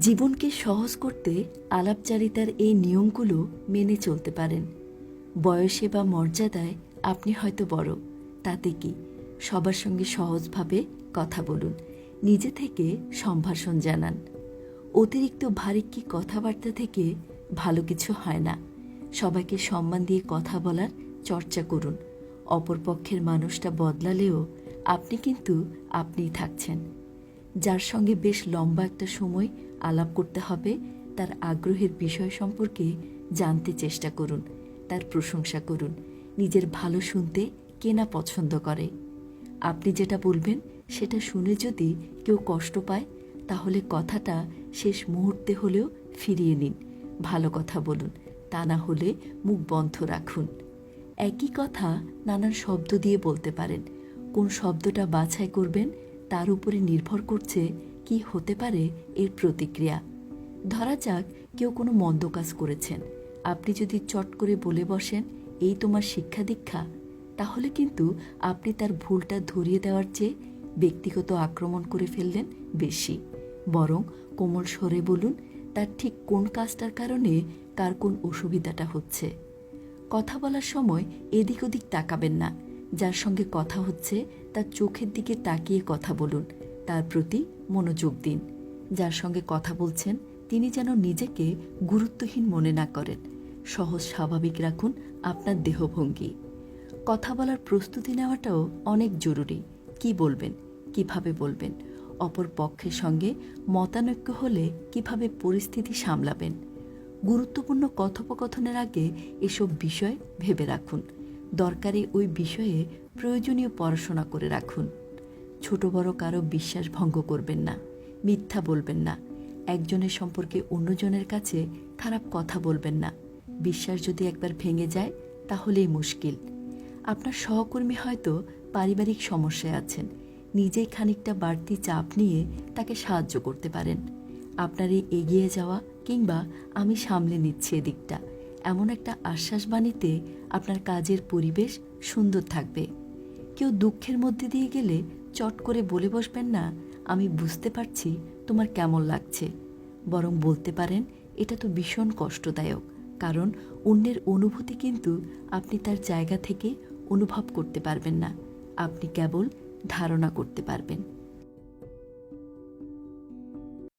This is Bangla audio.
জীবনকে সহজ করতে আলাপচারিতার এই নিয়মগুলো মেনে চলতে পারেন। বয়সে বা মর্যাদায় আপনি হয়তো বড়, তাতে কি? সবার সঙ্গে সহজভাবে কথা বলুন, নিজে থেকে সম্ভাষণ জানান। অতিরিক্ত ভারিক্কি কথাবার্তা থেকে ভালো কিছু হয় না। সবাইকে সম্মান দিয়ে কথা বলার চর্চা করুন। অপরপক্ষের মানুষটা বদলালেও আপনি কিন্তু আপনিই থাকছেন। যার সঙ্গে বেশ লম্বা একটা সময় আলাপ করতে হবে, তার আগ্রহের বিষয় সম্পর্কে জানতে চেষ্টা করুন, তার প্রশংসা করুন। নিজের ভালো শুনতে কে না পছন্দ করে? আপনি যেটা বলবেন সেটা শুনে যদি কেউ কষ্ট পায়, তাহলে কথাটা শেষ মুহূর্তে হলেও ফিরিয়ে নিন। ভালো কথা বলুন, তা না হলে মুখ বন্ধ রাখুন। একই কথা নানান শব্দ দিয়ে বলতে পারেন। কোন শব্দটা বাছাই করবেন তার উপরে নির্ভর করছে কি হতে পারে এর প্রতিক্রিয়া। ধরা যাক কেউ কোনো মন্দ কাজ করেছেন, আপনি যদি চট করে বলে বসেন, এই তোমার শিক্ষা দীক্ষা, তাহলে কিন্তু আপনি তার ভুলটা ধরিয়ে দেওয়ার চেয়ে ব্যক্তিগত আক্রমণ করে ফেললেন বেশি। বরং কোমল স্বরে বলুন, তার ঠিক কোন কাজটার কারণে কার কোন অসুবিধাটা হচ্ছে। কথা বলার সময় এদিক ওদিক তাকাবেন না। যার সঙ্গে কথা হচ্ছে তার চোখের দিকে তাকিয়ে কথা বলুন, তার প্রতি মনোযোগ দিন। যার সঙ্গে কথা বলছেন তিনি যেন নিজেকে গুরুত্বহীন মনে না করেন। সহজ স্বাভাবিক রাখুন আপনার দেহভঙ্গি। কথা বলার প্রস্তুতি নেওয়াটাও অনেক জরুরি। কি বলবেন, কিভাবে বলবেন, অপর পক্ষের সঙ্গে মতানৈক্য হলে কিভাবে পরিস্থিতি সামলাবেন। গুরুত্বপূর্ণ কথোপকথনের আগে এসব বিষয় ভেবে রাখুন। দরকারে ওই বিষয়ে প্রয়োজনীয় পড়াশোনা করে রাখুন। ছোট বড় কারো বিশ্বাস ভঙ্গ করবেন না, মিথ্যা বলবেন না। একজনের সম্পর্কে অন্যজনের কাছে খারাপ কথা বলবেন না। বিশ্বাস যদি একবার ভেঙে যায় তাহলেই মুশকিল। আপনার সহকর্মী হয়তো পারিবারিক সমস্যায় আছেন, নিজেই খানিকটা বাড়তি চাপ নিয়ে তাকে সাহায্য করতে পারেন। আপনার এই এগিয়ে যাওয়া কিংবা আমি সামলে নিচ্ছি এদিকটা, এমন একটা আশ্বাস বাণীতে আপনার কাজের পরিবেশ সুন্দর থাকবে। কেউ দুঃখের মধ্যে দিয়ে গেলে চট করে বলে বসবেন না, আমি বুঝতে পারছি তোমার কেমন লাগছে। বরং বলতে পারেন, এটা তো ভীষণ কষ্টদায়ক, কারণ অন্যের অনুভূতি কিন্তু আপনি তার জায়গা থেকে অনুভব করতে পারবেন না, আপনি কেবল ধারণা করতে পারবেন।